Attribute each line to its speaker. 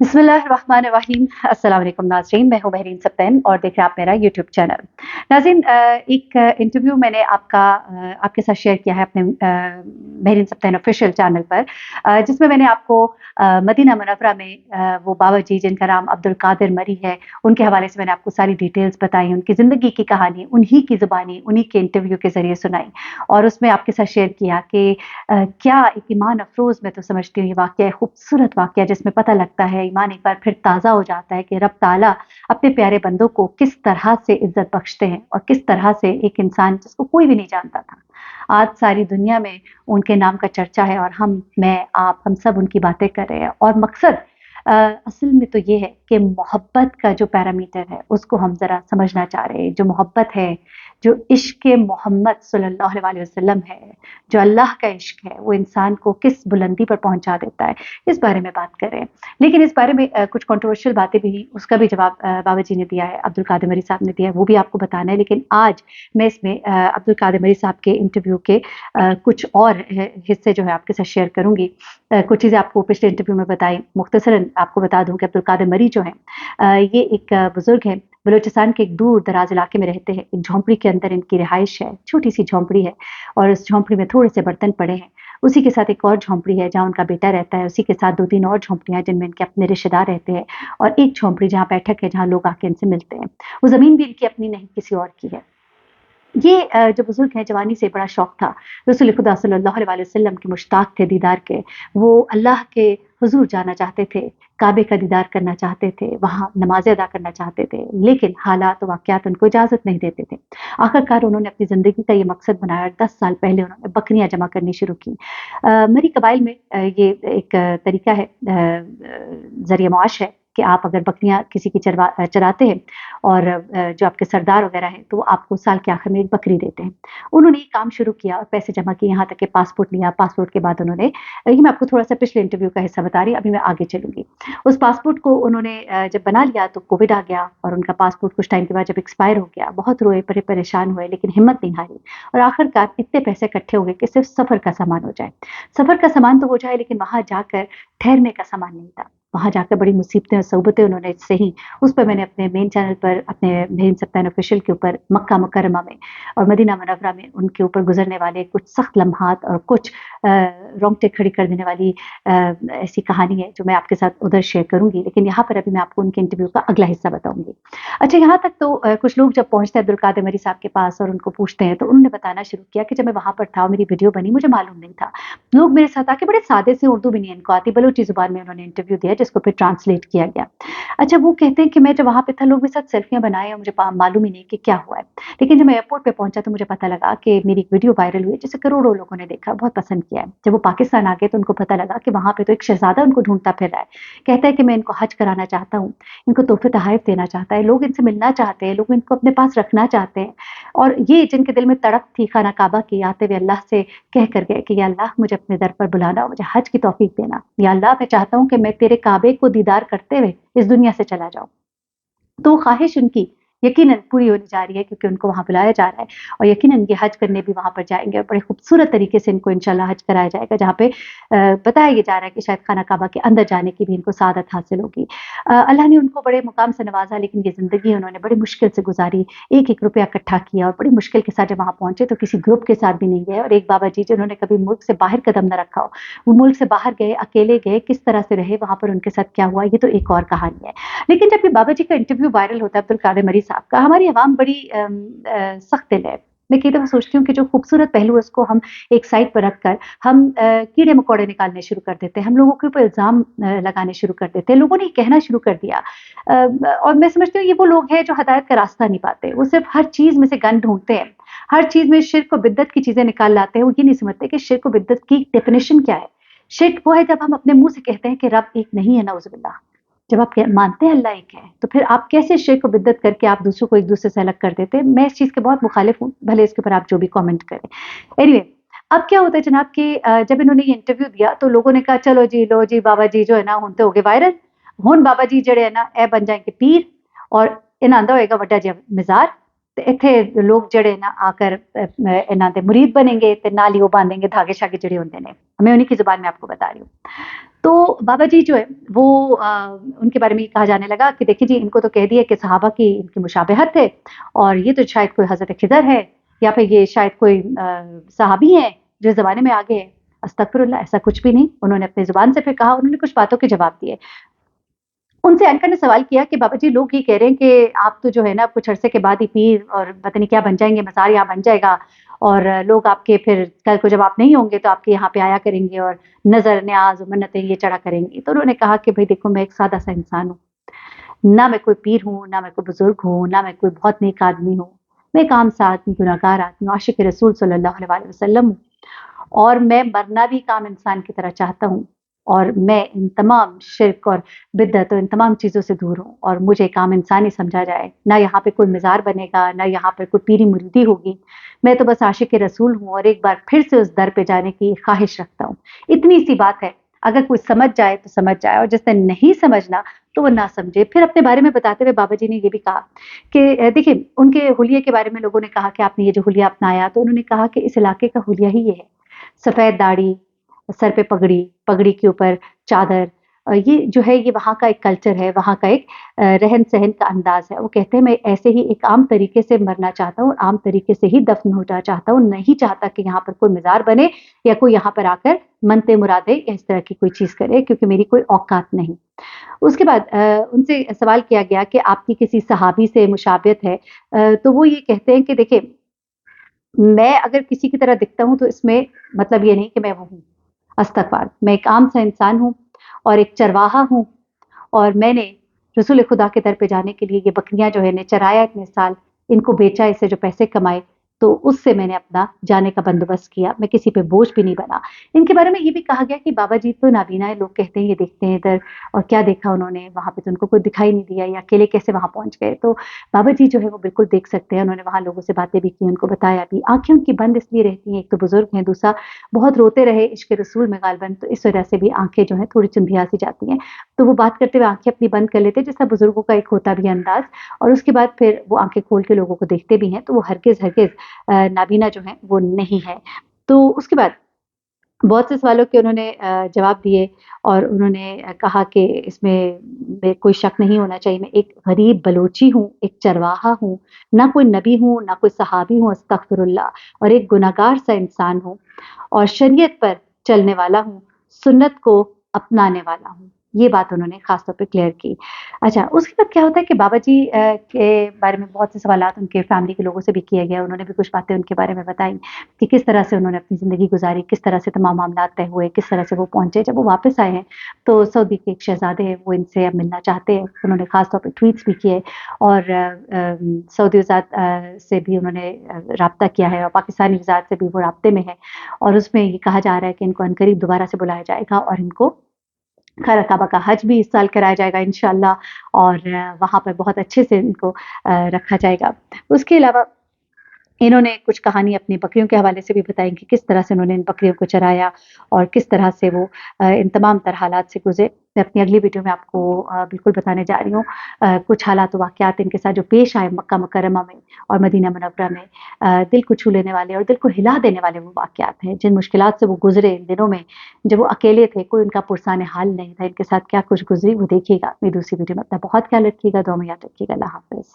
Speaker 1: बिस्मिल्लाहिर्रहमानिर्रहीम। अस्सलाम वालेकुम नाज़रीन, मैं हूँ महरीन सब्तैन और देख रहे हैं आप मेरा यूट्यूब चैनल। नाज़रीन, एक इंटरव्यू मैंने आपके साथ शेयर किया है अपने महरीन सब्तैन ऑफिशियल चैनल पर, जिसमें मैंने आपको मदीना मुनव्वरा में वो बाबा जी जिनका नाम अब्दुल कादिर मरी है, उनके हवाले से मैंने आपको सारी डिटेल्स बताई, उनकी ज़िंदगी की कहानी उन्हीं की ज़ुबानी, उन्हीं के इंटरव्यू के ज़रिए सुनाई और उसमें आपके साथ शेयर किया कि क्या एक ईमान अफरोज़ मैं तो समझती हूँ ये वाक़या, खूबसूरत वाक़या जिसमें पता लगता है ईमान एक बार फिर ताज़ा हो जाता है कि रब ताला अपने प्यारे बंदों को किस तरह से इज़्ज़त बख्शते हैं और किस तरह से एक इंसान जिसको कोई भी नहीं जानता था, आज सारी दुनिया में उनके नाम का चर्चा है और मैं, आप, हम सब उनकी बातें कर रहे हैं और मकसद असल में तो ये है कि मोहब्बत का जो पैरामीटर है उसको हम ज़रा समझना चाह रहे हैं। जो मोहब्बत है, जो इश्क़ मोहम्मद सल्लल्लाहु अलैहि वसल्लम है, जो अल्लाह का इश्क है, वो इंसान को किस बुलंदी पर पहुंचा देता है, इस बारे में बात कर रहे हैं। लेकिन इस बारे में कुछ कंट्रोवर्शियल बातें भी हुई, उसका भी जवाब बाबा जी ने दिया है, अब्दुल कादिर मरी साहब ने दिया है, वो भी आपको बताना है। लेकिन आज मैं इसमें अब्दुल कादिर मरी साहब के इंटरव्यू के कुछ और हिस्से जो है आपके साथ शेयर करूंगी। कुछ चीज़ें आपको पिछले इंटरव्यू में बताई, मुख्तसरन आपको बता दूं कि अब्दुल कादिर मरी जो है ये एक बुजुर्ग है, बलूचिस्तान के एक दूर दराज इलाके में रहते हैं। एक झोंपड़ी के अंदर इनकी रिहाइश है, छोटी सी झोंपड़ी है और उस झोंपड़ी में थोड़े से बर्तन पड़े हैं। उसी के साथ एक और झोंपड़ी है जहाँ उनका बेटा रहता है, उसी के साथ 2-3 और झोंपड़ियाँ हैं जिनमें इनके अपने रिश्तेदार रहते हैं और एक झोंपड़ी जहाँ बैठक है, जहाँ लोग आके इनसे मिलते हैं। वो ज़मीन भी इनकी अपनी नहीं, किसी और की है। ये जो बुजुर्ग हैं, जवानी से बड़ा शौक था, रसूल खुदा सल्लल्लाहु अलैहि वसल्लम के मुश्ताक थे दीदार के। वो अल्लाह के हुजूर जाना चाहते थे, काबे का दीदार करना चाहते थे, वहाँ नमाज़ें अदा करना चाहते थे, लेकिन हालात व वाक़यात उनको इजाज़त नहीं देते थे। आखिरकार उन्होंने अपनी ज़िंदगी का ये मकसद बनाया और 10 साल पहले उन्होंने बकरियाँ जमा करनी शुरू की। मरी कबाइल में ये एक तरीका है, ज़रिया मुआश है कि आप अगर बकरियाँ किसी की चराते हैं और जो आपके सरदार वगैरह हैं, तो वो आपको साल के आखिर में एक बकरी देते हैं। उन्होंने ये काम शुरू किया और पैसे जमा किए, यहाँ तक कि पासपोर्ट लिया। पासपोर्ट के बाद उन्होंने, ये मैं आपको थोड़ा-सा पिछले इंटरव्यू का हिस्सा बता रही हूँ, अभी मैं आगे चलूँगी। उस पासपोर्ट को उन्होंने जब बना लिया तो कोविड आ गया और उनका पासपोर्ट कुछ टाइम के बाद जब एक्सपायर हो गया, बहुत रोए, बड़े परेशान हुए, लेकिन हिम्मत नहीं हारी और आखिरकार इतने पैसे इकट्ठे हो गए कि सिर्फ़ सफ़र का सामान हो जाए। सफ़र का सामान तो हो जाए, लेकिन वहाँ जाकर ठहरने का सामान नहीं था। वहाँ जाकर बड़ी मुसीबतें और सोबतें उन्होंने सही। उस पर मैंने अपने मेन चैनल पर, अपने महरीन सब्तैन ऑफिशियल के ऊपर मक्का मुकर्रमा में और मदीना मुनव्वरा में उनके ऊपर गुजरने वाले कुछ सख्त लम्हात और कुछ रोंगटे खड़ी कर देने वाली ऐसी कहानी है जो मैं आपके साथ उधर शेयर करूँगी। लेकिन यहाँ पर अभी मैं आपको उनके इंटरव्यू का अगला हिस्सा बताऊँगी। अच्छा, यहाँ तक तो कुछ लोग जब पहुँचते हैं अब्दुल कादिर मरी साहब के पास और उनको पूछते हैं, तो उन्होंने बताना शुरू किया कि जब मैं वहाँ पर था और मेरी वीडियो बनी, मुझे मालूम नहीं था। लोग मेरे साथ आके बड़े सादे से, उर्दू भी नहीं इनको आती, बलूची ज़ुबान में उन्होंने इंटरव्यू दिया जिसको फिर ट्रांसलेट किया गया। अच्छा, वो कहते हैं कि मैं जब वहाँ पे था, लोग मेरे साथ सेल्फियाँ बनाए और मुझे मालूम ही नहीं कि क्या हुआ है। लेकिन जब मैं एयरपोर्ट पे पहुँचा तो मुझे पता लगा कि मेरी एक वीडियो वायरल हुई जिसे करोड़ों लोगों ने देखा, बहुत पसंद किया है। जब वो पाकिस्तान आ गए तो उनको पता लगा कि वहाँ पे तो एक शहज़ादा उनको ढूँढता फिर रहा है। कहता है कि मैं इनको हज कराना चाहता हूँ, इनको तोहफ़े-तोहाइफ़ देना चाहता है, लोग इनसे मिलना चाहते हैं, लोग इनको अपने पास रखना चाहते हैं। और ये जिनके दिल में तड़प थी खाना काबा की, आते हुए अल्लाह से कह कर गए कि या अल्लाह मुझे अपने दर पर बुलाना और मुझे हज की तौफीक देना। या अल्लाह मैं चाहता हूँ कि मैं तेरे काबे को दीदार करते हुए इस दुनिया से चला जाऊँ। तो ख़्वाहिश उनकी यकीनन पूरी होने जा रही है क्योंकि उनको वहाँ बुलाया जा रहा है और यकीनन ये हज करने भी वहाँ पर जाएँगे और बड़े खूबसूरत तरीके से इनको इंशाल्लाह हज कराया जाएगा, जहाँ पे बताया ये जा रहा है कि शायद खाना काबा के अंदर जाने की भी इनको सआदत हासिल होगी। अल्लाह ने उनको बड़े मुकाम से नवाज़ा, लेकिन ये ज़िंदगी उन्होंने बड़ी मुश्किल से गुज़ारी। एक-एक रुपया इकट्ठा किया और बड़ी मुश्किल के साथ जब वहाँ पहुँचे तो किसी ग्रुप के साथ भी नहीं गए और एक बाबा जी जिन्होंने कभी मुल्क से बाहर कदम न रखा हो, वो मुल्क से बाहर गए, अकेले गए, किस तरह से रहे, वहाँ पर उनके साथ क्या हुआ, ये तो एक और कहानी है। लेकिन जब ये बाबा जी का इंटरव्यू वायरल होता है अब्दुल कादिर मरी साहब का, हमारी आवाम बड़ी सख्त दिल है। मैं कई दफ़ा सोचती हूँ कि जो खूबसूरत पहलू है उसको हम एक साइड पर रखकर हम कीड़े-मकोड़े निकालने शुरू कर देते हैं। हम लोगों के ऊपर इल्ज़ाम लगाने शुरू कर देते हैं। लोगों ने ये कहना शुरू कर दिया और मैं समझती हूँ ये वो लोग हैं जो हिदायत का रास्ता नहीं पाते। वो सिर्फ़ हर चीज़ में से गंद ढूँढते हैं। हर चीज़ में शिर्क और बिद्दत की चीज़ें निकाल लाते हैं। वो ये नहीं समझते कि शिर्क और बिद्दत की डेफ़िनिशन क्या है। शिर्क वो है जब हम अपने मुँह से कहते हैं कि रब एक नहीं है, नाउज़ुबिल्लाह। जब आप मानते हैं अल्लाह एक है, तो फिर आप कैसे शिर्क और बिद्दत करके आप दूसरों को एक-दूसरे से अलग कर देते हैं? मैं इस चीज़ के बहुत मुखालिफ हूँ, भले इसके ऊपर आप जो भी कमेंट करें। एनीवे, अब क्या होता है जनाब कि जब इन्होंने ये इंटरव्यू दिया तो लोगों ने कहा चलो जी, लो जी बाबा जी जो है ना हुण ते हो गए वायरल। हुण बाबा जी ਜਿਹੜੇ ਹੈ ਨਾ ਇਹ बन जाएंगे पीर और ਇਹਨਾਂ ਦਾ ਹੋਏਗਾ ਵੱਡਾ ਜਿਹਾ ਮਜ਼ਾਰ ਤੇ ਇੱਥੇ ਲੋਕ ਜਿਹੜੇ ਨਾ आकर ਇਹਨਾਂ ਦੇ मुरीद बनेंगे ਤੇ ਨਾਲ ही वो बांधेंगे धागे-शागे ਜਿਹੜੇ ਹੁੰਦੇ ਨੇ। मैं उन्हीं की ज़ुबान में आपको बता रही हूँ। تو बाबा जी जो है वो उनके बारे में ये कहा जाने लगा कि देखिए जी इनको तो कह दिया कि सहाबा की इनकी मुशाबहत है और ये तो शायद कोई हज़रत खिदर है या फिर ये शायद कोई सहाबी हैं जो इस ज़माने में आ गए हैं। अस्तगफिरुल्लाह, ऐसा कुछ भी नहीं। उन्होंने अपनी ज़ुबान से फिर कहा, उन्होंने कुछ बातों के जवाब दिए। उनसे एंकर ने सवाल किया कि बाबा जी लोग ये कह रहे हैं कि आप तो जो है ना कुछ अरसे के बाद ही पीर और पता नहीं क्या बन जाएँगे, मज़ार यहाँ बन जाएगा और लोग आपके फिर कल को जब आप नहीं होंगे तो आपके यहाँ पे आया करेंगे और नज़र, न्याज़, मन्नतें ये चढ़ा करेंगे। तो उन्होंने कहा कि भई देखो मैं एक सादा-सा इंसान हूँ। ना मैं कोई पीर हूँ, ना मैं कोई बुज़ुर्ग हूँ, ना मैं कोई बहुत नेक आदमी हूँ। मैं एक आम-सा आदमी, गुनहगार आदमी हूँ, आशिक रसूल सल्लल्लाहु अलैहि वसल्लम हूँ। और मैं मरना भी एक आम इंसान की तरह चाहता हूँ और मैं इन तमाम शिर्क और बिदअत और इन तमाम चीज़ों से दूर हूँ और मुझे एक आम इंसान ही समझा जाए। ना यहाँ पे कोई मज़ार बनेगा, ना यहाँ पे कोई पीरी-मुरीदी होगी। मैं तो बस आशिक रसूल हूँ और एक बार फिर से उस दर पे जाने की ख़्वाहिश रखता हूँ। इतनी-सी बात है, अगर कोई समझ जाए तो समझ जाए और जिसने नहीं समझना तो वो ना समझे। फिर अपने बारे में बताते हुए बाबा जी ने ये भी कहा कि देखिए उनके हुलिये के बारे में लोगों ने कहा कि आपने ये जो हुलिया अपनाया, तो उन्होंने कहा कि इस इलाके का हुलिया ही ये है। सफ़ेद दाढ़ी, सर पे पगड़ी, पगड़ी के ऊपर चादर ये जो है ये वहाँ का एक कल्चर है, वहाँ का एक रहन-सहन का अंदाज़ है। वो कहते हैं मैं ऐसे ही एक आम तरीके से मरना चाहता हूँ, आम तरीके से ही दफ़न होना चाहता हूँ, नहीं चाहता कि यहाँ पर कोई मज़ार बने या कोई यहाँ पर आकर मन्नतें मुरादें या इस तरह की कोई चीज़ करे क्योंकि मेरी कोई औकात नहीं। उसके बाद उनसे सवाल किया गया कि आपकी किसी सहाबी से मुशाबियत है तो वो ये कहते हैं कि देखिए मैं अगर किसी की तरह दिखता हूँ तो इसमें मतलब ये नहीं कि मैं वो हूँ। अस्तगफार, मैं एक आम सा इंसान हूँ और एक चरवाहा हूँ और मैंने रसूल खुदा के दर पे जाने के लिए ये बकरियाँ जो है इन्हें चराया इतने साल, इनको बेचा, इससे जो पैसे कमाए, तो उससे मैंने अपना जाने का बंदोबस्त किया, मैं किसी पे बोझ भी नहीं बना। इनके बारे में ये भी कहा गया कि बाबा जी तो नाबीना है, लोग कहते हैं ये देखते हैं इधर और क्या देखा उन्होंने, वहाँ पे तो उनको कोई दिखाई नहीं दिया, ये अकेले कैसे वहाँ पहुँच गए? तो बाबा जी जो है वो बिल्कुल देख सकते हैं, उन्होंने वहाँ लोगों से बातें भी की, उनको बताया भी। आँखें उनकी बंद इसलिए रहती हैं, एक तो बुज़ुर्ग हैं, दूसरा बहुत रोते रहे इश्क रसूल में गालिबन, तो इस वजह से भी आँखें जो हैं थोड़ी चुंधिया सी जाती हैं। तो वो बात करते हुए आँखें अपनी बंद कर लेते हैं, जैसा बुज़ुर्गों का एक होता भी है अंदाज़ और उसके बाद फिर वो आँखें खोल के लोगों को देखते भी हैं, तो वो हरगिज़-हरगिज़ नाबीना जो हैं वो नहीं है। तो उसके बाद बहुत से सवालों के उन्होंने जवाब दिए और उन्होंने कहा कि इसमें में कोई शक नहीं होना चाहिए, मैं एक गरीब बलोची हूँ, एक चरवाहा हूँ, ना कोई नबी हूँ, ना कोई सहाबी हूँ अस्तगफिरुल्लाह और एक गुनहगार सा इंसान हूँ और शरीयत पर चलने वाला हूँ, सुन्नत को अपनाने वाला हूँ। ये बात उन्होंने ख़ास तौर पे क्लियर की। अच्छा, उसके बाद क्या होता है कि बाबा जी के बारे में बहुत से सवालात उनके फैमिली के लोगों से भी किए गए, उन्होंने भी कुछ बातें उनके बारे में बताई कि किस तरह से उन्होंने अपनी ज़िंदगी गुज़ारी, किस तरह से तमाम मामलात तय हुए, किस तरह से वो पहुँचे। जब वो वापस आए हैं, तो सऊदी के एक शहज़ादे हैं, वो इनसे अब मिलना चाहते हैं। उन्होंने ख़ास तौर पे ट्वीट्स भी किए और सऊदी वज़ारत से भी उन्होंने राब्ता किया है और पाकिस्तानी वज़ारत से भी वो राब्ते में हैं और उसमें ये कहा जा रहा है कि इनको अनकरीब दोबारा से बुलाया जाएगा और इनको खाना काबा का हज भी इस साल कराया जाएगा इंशाअल्लाह और वहाँ पर बहुत अच्छे से इनको रखा जाएगा। उसके अलावा इन्होंने कुछ कहानी अपनी बकरियों के हवाले से भी बताई कि किस तरह से उन्होंने इन बकरियों को चराया और किस तरह से वो इन तमाम तर हालात से गुज़रे। मैं अपनी अगली वीडियो में आपको बिल्कुल बताने जा रही हूँ कुछ हालात व वाक़यात इनके साथ जो पेश आए मक्का मुकर्रमा में और मदीना मुनव्वरा में दिल को छू लेने वाले और दिल को हिला देने वाले वो वाक़यात हैं, जिन मुश्किलात से वो गुज़रे इन दिनों में, जब वो अकेले थे, कोई उनका पुरसाने हाल नहीं था, इनके साथ क्या कुछ गुज़री वो देखिएगा। अपनी दूसरी वीडियो में अपना बहुत ख़्याल रखिएगा, दुआ में याद रखिएगा। अल्लाह हाफ़िज़।